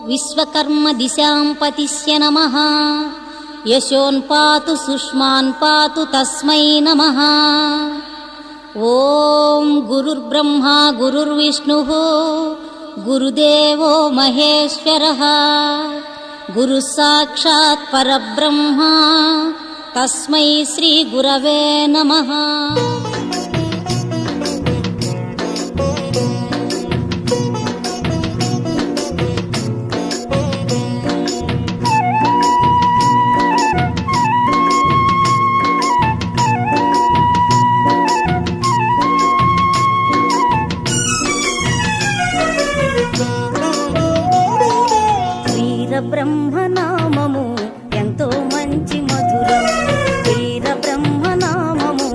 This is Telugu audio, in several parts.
విశ్వకర్మ దిశాం పతిస్య నమః యశోన్ పాతు సుష్మాన్ పాతు తస్మై నమః. ఓం గురుర్బ్రహ్మా గురుర్విష్ణుః గురుదేవో మహేశ్వరః గురుః సాక్షాత్ పరబ్రహ్మ తస్మై శ్రీ గురవే నమః. బ్రహ్మనామము ఎంతో మంచి మధురం, వీర బ్రహ్మనామము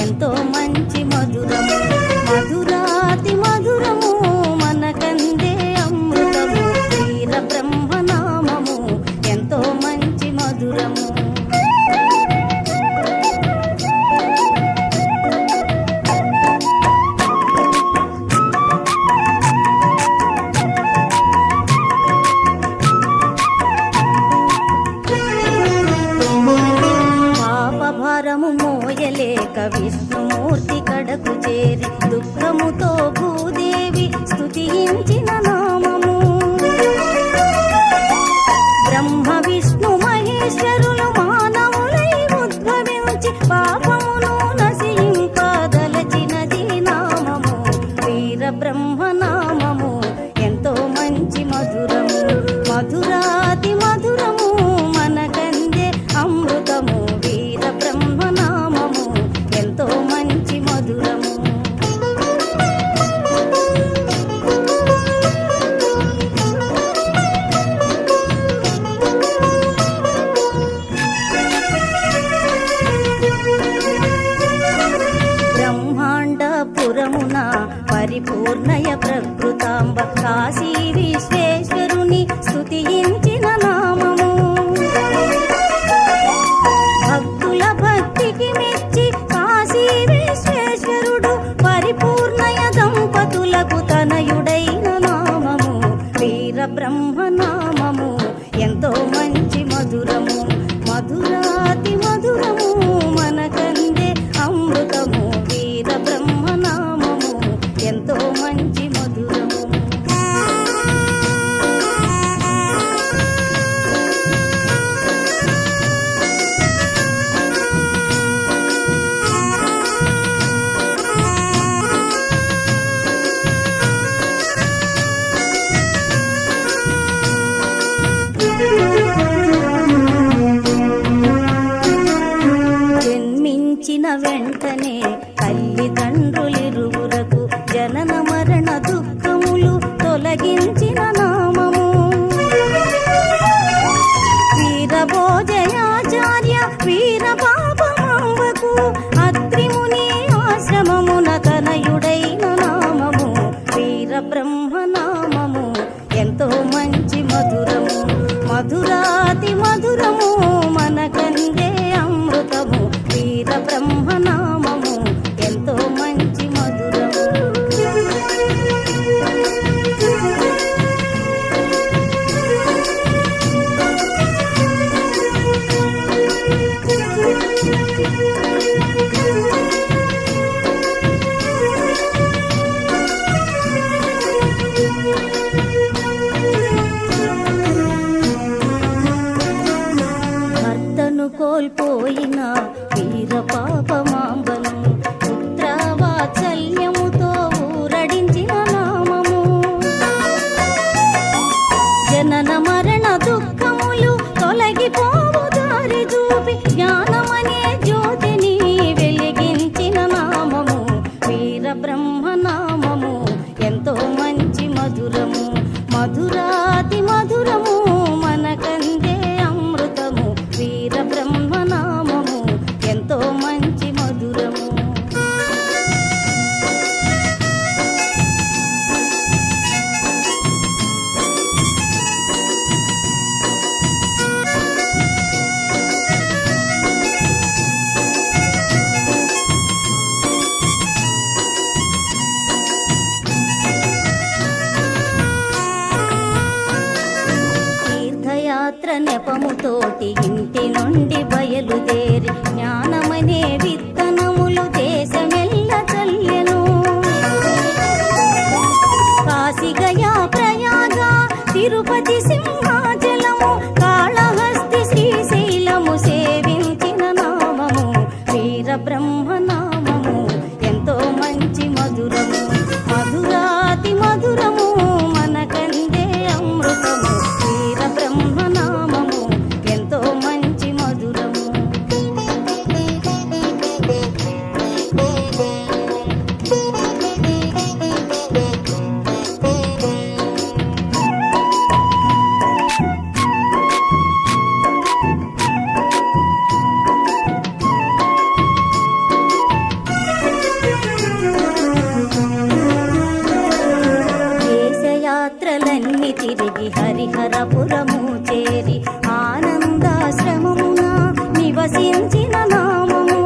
ఎంతో మంచి మధురం, మధురాతి మధురము మనకందే అమృతము, వీర బ్రహ్మనామము ఎంతో మంచి మధురము. మోయలేక విష్ణుమూర్తి కడకు చేరి దుఃఖముతో భూదేవి స్తుతించిన నామము, బ్రహ్మ విష్ణు మహేశ్వరులు మానవులై ఉద్భవించి పాపమును నశింపదలచినది నామము, వీర బ్రహ్మనామము ఎంతో మంచి మధురము, మధురాతి మధురము మనకందే అమృతము, వీర బ్రహ్మనామము ఎంతో మంచి మధురము. బ్రహ్మాండపురమున పరిపూర్ణయ ప్రకృతాంబ కాశీ విశ్వేశ్వరుని స్తుతించిన నామము, భక్తుల భక్తికి మెచ్చి కాశీ విశ్వేశ్వరుడు పరిపూర్ణయ దంపతులకు తనయుడైన నామము, వీర బ్రహ్మనామము ఎంతో మంచి మధురము, మధురాతి మధురము మనకందే అమృతము, వీర బ్రహ్మనామము ఎంతో మంచి మధురము. జన్మించిన వెంటనే తల్లిదండ్రులిరువురకు జనన మరణ దుఃఖములు తొలగించిన నామము, వీరభోజయాచార్య వీర పాపమాంబకు అత్రిముని ఆశ్రమమున తనయుడైన నామము, వీర బ్రహ్మనామము ఎంతో మంచి మధురము, మధురాతి మధురము మనకందే అమృతము, వీర బ్రహ్మనామము ఎంతో మంచి మధురము. భర్తను కోల్పోయిన వీర పాపమాంబను పుత్రవాత్సల్యముతో ఊరడించిన నామము, జనన మరణ దుఃఖములు తొలగిపోవు దారి చూపి జ్ఞానమనే జ్యోతిని వెలిగించిన నామము, వీర బ్రహ్మనామము ఎంతో మంచి మధురము, మధురాతి మధురము మనకందే అమృతము, వీర బ్రహ్మనామము ఎంతో మంచి మధురము. తీర్థయాత్ర నెపముతోటి ఇంటి నుండి బయలుదేరి జ్ఞానమనే విత్తనములు దేశమెల్ల చల్లెను. కాశీగయా ప్రయాగ తిరుపతి సింహాచలము కాళహస్తి శ్రీశైలము సేవించిన నామము వీరబ్రహ్మ నామము ఎంతో మంచి మధురము. మధురాతి మధురము మనకందే అమృతము వీరబ్రహ్మ నామము ఎంతో మంచి మధురము. దేశయాత్రలన్నీ తిరిగి హరిహరపురము చేరి ఆనందాశ్రమమున నివసించిన నామము.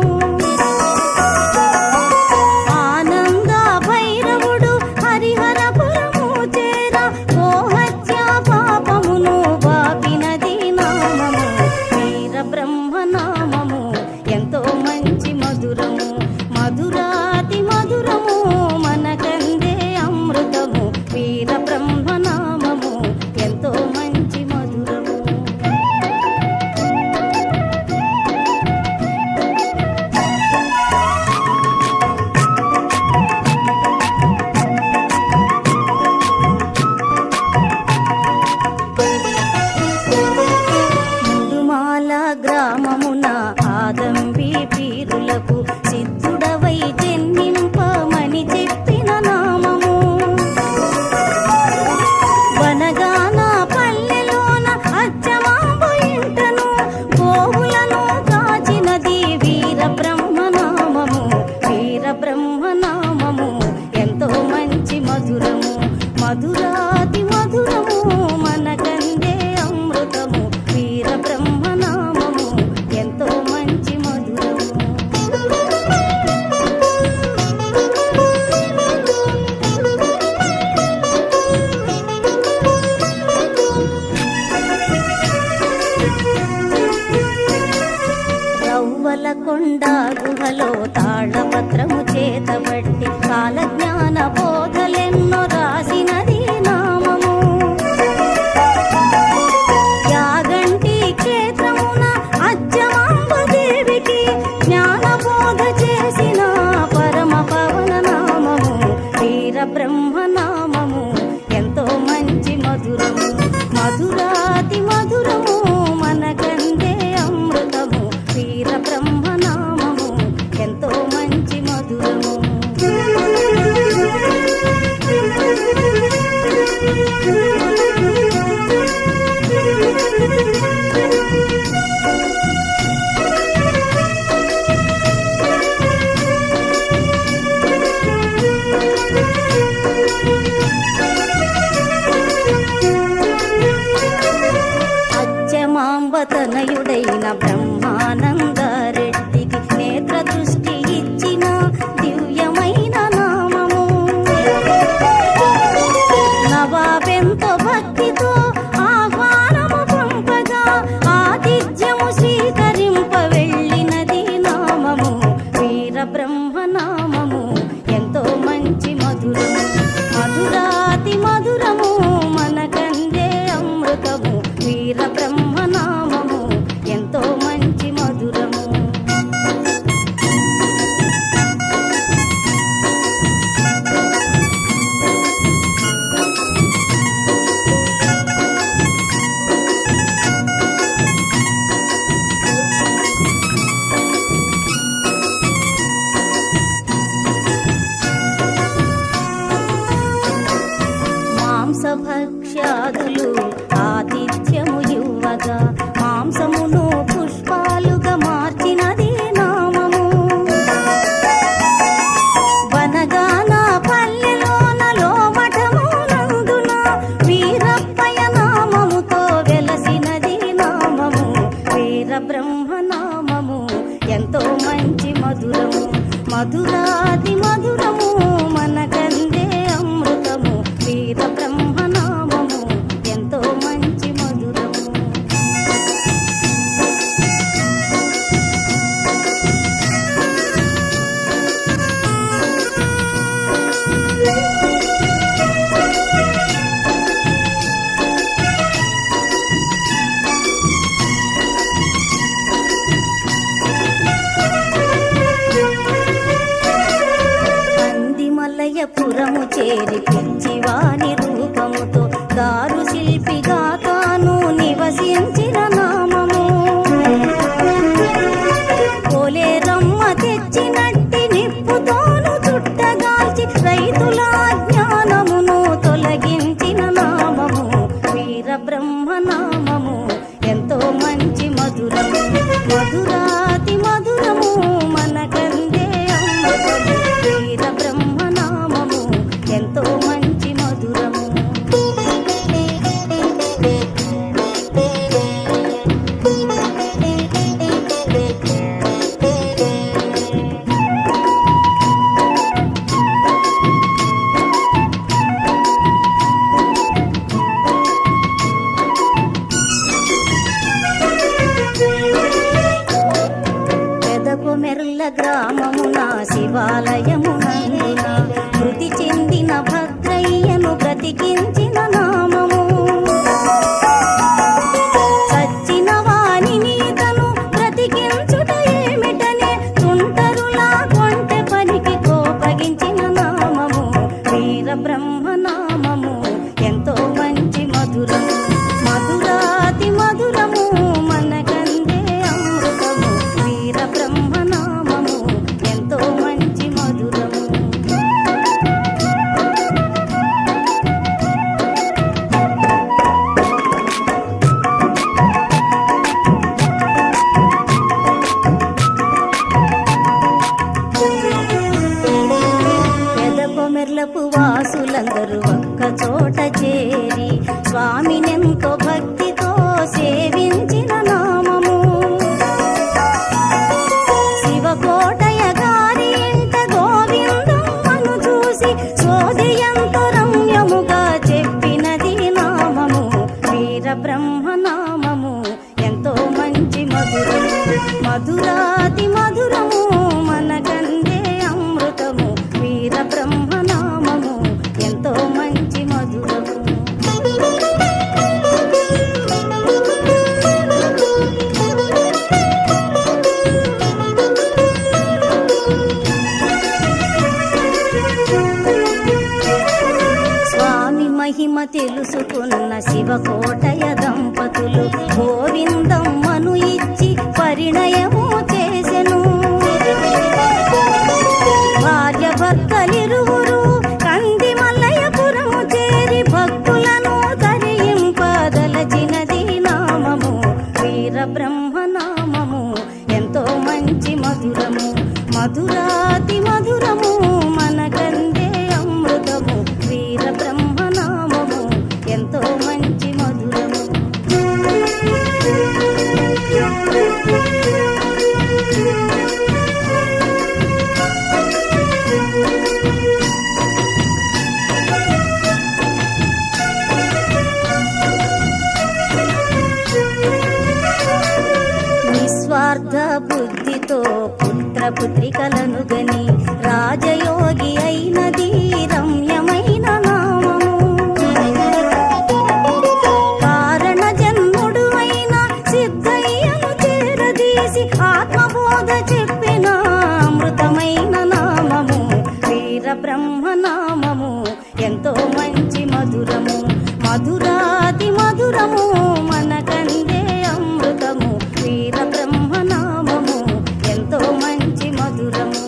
ఆనంద భైరవుడు హరిహరపురము చేర గోహత్య పాపమును బాపినది నామము వీరబ్రహ్మ నామము ఎంతో మంచి మధురము. మధురాతి మధురము మనకందే అమృతము వీరబ్రహ్మ నామము ఎంతో మంచి మధురము. ముడుమాల గ్రామమున ఆదంబి పీరులకు సిద్ధుడవై జన్మింపమని చెప్పిన నామము. వనగాన పల్లెలోన అచ్చమాంబు ఇంటను గోవులను కాచినది వీరబ్రహ్మ నామము వీరబ్రహ్మ నామము ఎంతో మంచి మధురము. మధురాతి మధురము మనకందే అమృతము వీరబ్రహ్మ నామము ఎంతో మంచి మధురము. రవ్వలకొండ గుహలో తాళపత్రము చేతబట్టి కాలజ్ఞాన బోధలెన్నో రాసినది నామము. యాగంటి క్షేత్రమున అచ్చమాంబదేవికి జ్ఞానబోధ చేసిన పరమ పవన నామము వీరబ్రహ్మ నామము ఎంతో మంచి మధురము. మధురాతి మధురము మనకందే అమృతము వీరబ్రహ్మ నామము ఎంతో మంచి మధురము. అచ్చమాంబతనయుడైన బ్రహ్మానందరెడ్డికి నేత్ర దృష్టి ఇచ్చిన దివ్యమైన నామము. నవాబెంతో భక్తితో ఆహ్వానము పంపగా ఆతిథ్యము స్వీకరింప వెళ్ళినది నామము వీరబ్రహ్మ నామము ఎంతో మంచి మధురము. మధురాతి మధురము మనకందే అమృతము వీరబ్రహ్మ నామము ఎంతో మంచి మధురము. మాంసభక్ష్యాదులు ఆతిథ్యము ఇవ్వగా మాంసమును పుష్పాలుగా మార్చినది నామము. వనగాన పల్లెలోన లోమఠమునందున వీరప్పయ్య నామముతో వెలసినది నామము వీరబ్రహ్మ నామము ఎంతో మంచి మధురము. మధురాతి మధురము మనకందే అమృతము వీరబ్రహ్మ నామము ఎంతో మంచి మధురము. శివాలయమునందున మృతి చెందిన భద్రయ్యను బ్రతికించిన నామము. చచ్చిన వానిని తను బ్రతికించుట ఏమిటనే తుంటరులా కొంటె పనికి కోపగించిన నామము వీరబ్రహ్మ నామము. ఎంతో మంచి మధురము, మధురాతి మధురము, మనకందే అమృతము వీరబ్రహ్మ నామము. ఎంతో మంచి మధురము. పెదకొమెర్లపు వాసులందరూ ఒక్క చోట చేరి స్వామినెంతో భక్తితో సేవించిన నామము. శివకోటయ్య గారి ఇంట గోవిందమ్మను చూసి సోదయంతో రమ్యముగా చెప్పినది నామము వీరబ్రహ్మ నామము. ఎంతో మంచి మధురము, మధురాతి మధురము, మనకందే అమృతము వీరబ్రహ్మ నామము. ఎంతో మంచి మధురము. స్వామి మహిమ తెలుసుకున్న శివకోటయ్య దంపతులు గోవిందమ్మను ఇచ్చి పరిణయము చేసెను. భార్య భర్తలిరువురు కంది మల్లయ్యపురము చేరి భక్తులను తరింపదలచినది నామము వీరబ్రహ్మ నామము. ఎంతో మంచి మధురము, మధురాతి మధురము, మనకందే అమృతము వీరబ్రహ్మ నామము. ఎంతో మంచి మధురము. నిస్వార్థ బుద్ధితో పుత్రపుత్రికలను గని రాజయోగి అయినది రమ్యమైన నామము. కారణ జన్ముడు అయిన సిద్ధయ్యను చేరదీసి ఆత్మబోధ చెప్పిన అమృతమైన నామము వీరబ్రహ్మ నామము. ఎంతో మంచి మధురము, మధురాతి మధురము, మనకందే అమృతము వీరబ్రహ్మ నామము. ఎంతో మంచి మధురము.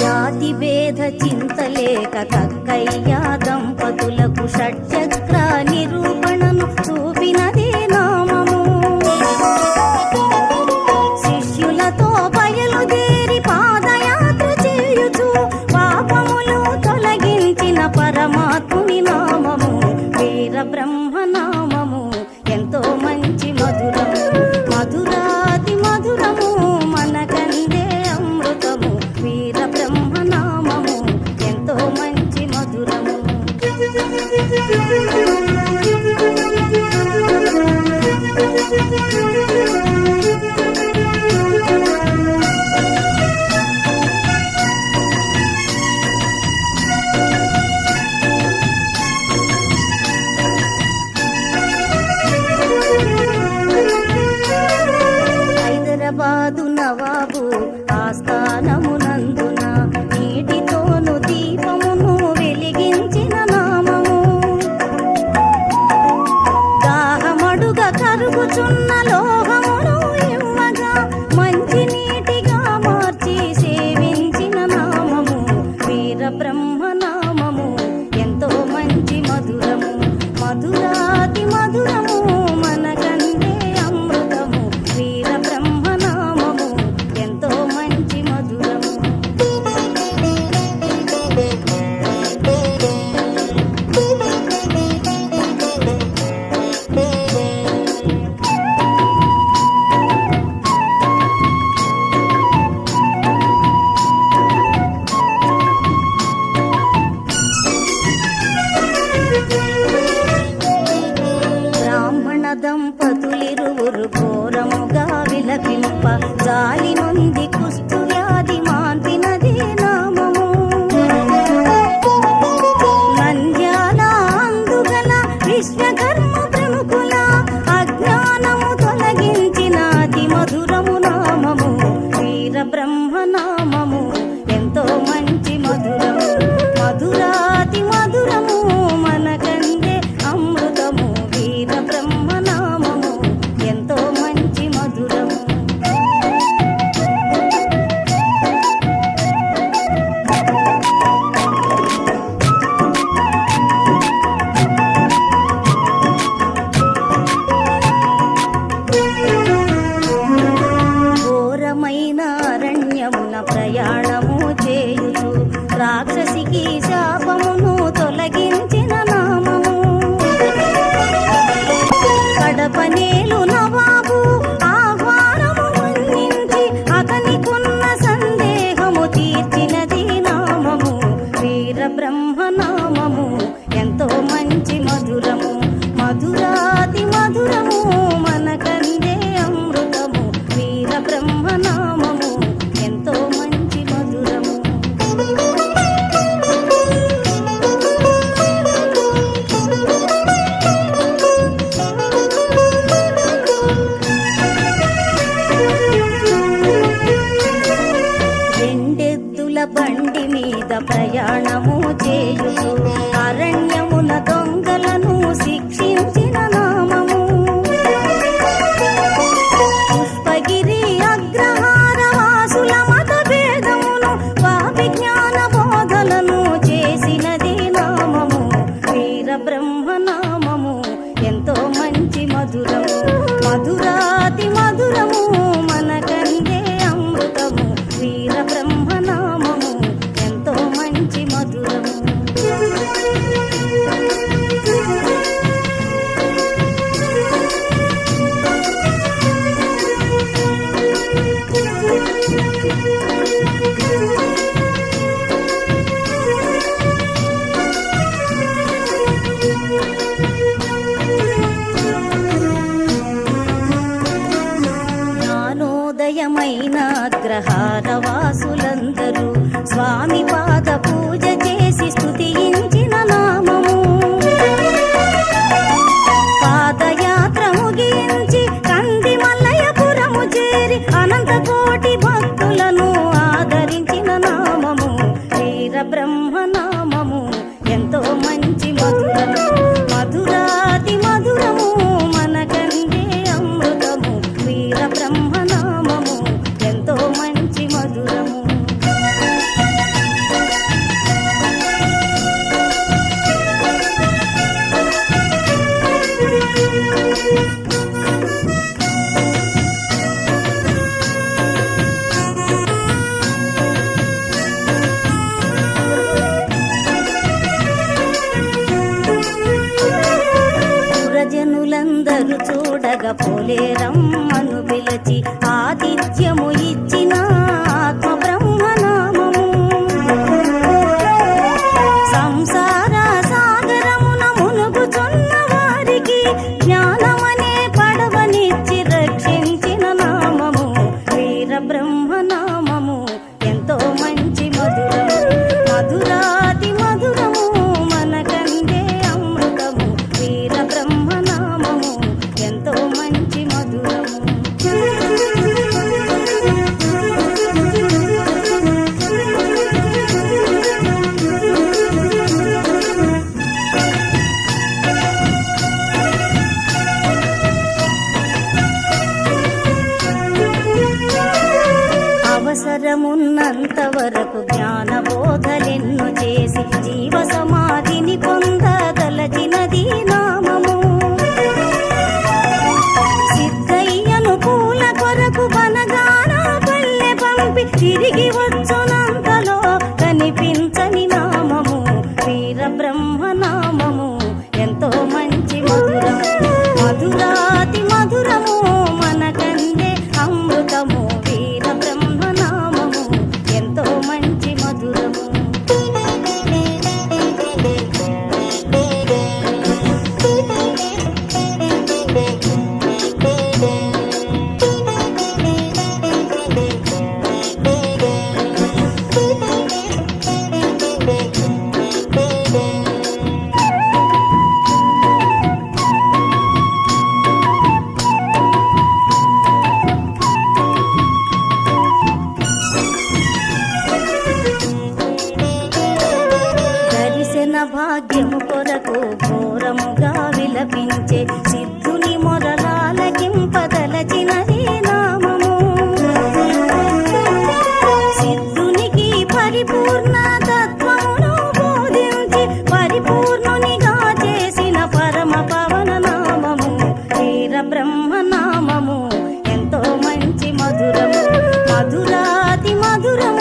జాతి భేద చింతలేక కక్కయ్య దంపతులకు షట్చక్ర నిరూపణను చూపినది నామము. శిష్యులతో బయలుదేరి పాదయాత్ర చేయుచు పాపములు తొలగించిన పరమాత్ముని నామము వీరబ్రహ్మ నామము. ఎంతో మంచి మధురము, మధురాతి మధురము, మనకందే అమృతము వీరబ్రహ్మ నామము. ఎంతో మంచి మధురము. హైదరాబాదు నవాబు ఆస్థానమునందున నీటితోను దీపమును వెలిగించిన నామము. దాహమడుగ కరుగుచున్న లోహమును ఇవ్వగా మంచి నీటిగా మార్చి సేవించిన నామము వీరబ్రహ్మ నామము. ఎంతో మంచి మధురము, మధురాతి మధురము, మనకందే అమృతము వీరబ్రహ్మ నామము. ఎంతో మంచి మధురము. ప్రయాణము చేయుచు రాక్షసికి శాపమును తొలగించిన నామము. కడపనేలు నవాబు ఆహ్వానము మన్నించి అతనికున్న సందేహము తీర్చినది నామము వీరబ్రహ్మ నామము. ఎంతో మంచి మధురము, మధురాతి మధురము, మనకందే అమృతము వీరబ్రహ్మ నామము. ఎంతో మంచి మధురము. రెండెద్దుల బండి మీద ప్రయాణము చేయుచు అరణ్యమున దొంగలను శిక్షించిన నామము. పుష్పగిరి అగ్రహార వాసుల మత భేదమును విజ్ఞాన బోధలను చేసినది నామము వీరబ్రహ్మ నామము. ఎంతో మంచి మధురము, మధురాతి మధురము, మనకందే అమృతము వీరబ్రహ్మ నామము. ఎంతో మంచి మధురము. జ్ఞానోదయమైన అగ్రహార వాసులందరూ స్వామి పాద పూజ చేసి స్తుతించిన నామము. పాదయాత్ర ముగించి కంది మల్లయ్యపురము చేరి అనంతకోటి భక్తులను ఆదరించిన నామము వీరబ్రహ్మ నామము. ఎంతో మంచి మధురము, మధురాతి మధురము, మనకందే అమృతము వీరబ్రహ్మ నామము. ఎంతో మంచి మధురము. పురజనులందరూ చూడగా పోలేరమ్మను పిలిచి ఆతిథ్యము ఇచ్చిన ఆత్మ బ్రహ్మ నామము. సంసార సాగరమున మునుగుచున్న వారికి జ్ఞానమనే పడవనిచ్చి రక్షించిన నామము వీరబ్రహ్మ నామము. ఎంతో మంచి మధురము, మధురాతి మధురము, మనకందే అమృతము వీరబ్రహ్మ నామము. ఎంతో మంచి మధురము. అవసరమున్నంత వరకు జ్ఞాన బోధలెన్ను చేసి జీవ సమాధిని పొందదలచినది నామము. సిద్ధయ్యను పూల కొరకు బనగాన పల్లె పంపి తిరిగి వచ్చునంతలో కనిపించని నామము వీరబ్రహ్మ నామము. ఎంతో మంచి మధురము, మధురాతి మధురము, మనకందే అమృతము వీరబ్రహ్మ నామము. ఎంతో మంచి మధురము. భాగ్యము కొరకు ఘోరముగా విలపించే సిద్ధుని మొరలాలకింపదలచినది నామము. సిద్ధునికి పరిపూర్ణ తత్వమును బోధించి పరిపూర్ణునిగా చేసిన పరమ పవన నామము వీరబ్రహ్మ నామము. ఎంతో మంచి మధురము, మధురాతి మధురము,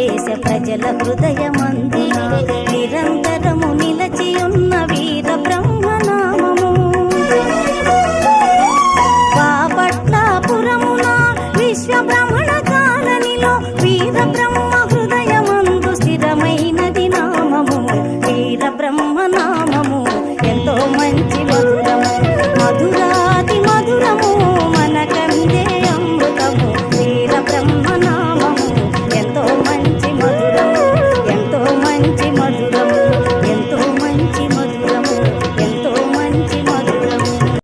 దేశ ప్రజల హృదయమందున నిరంతర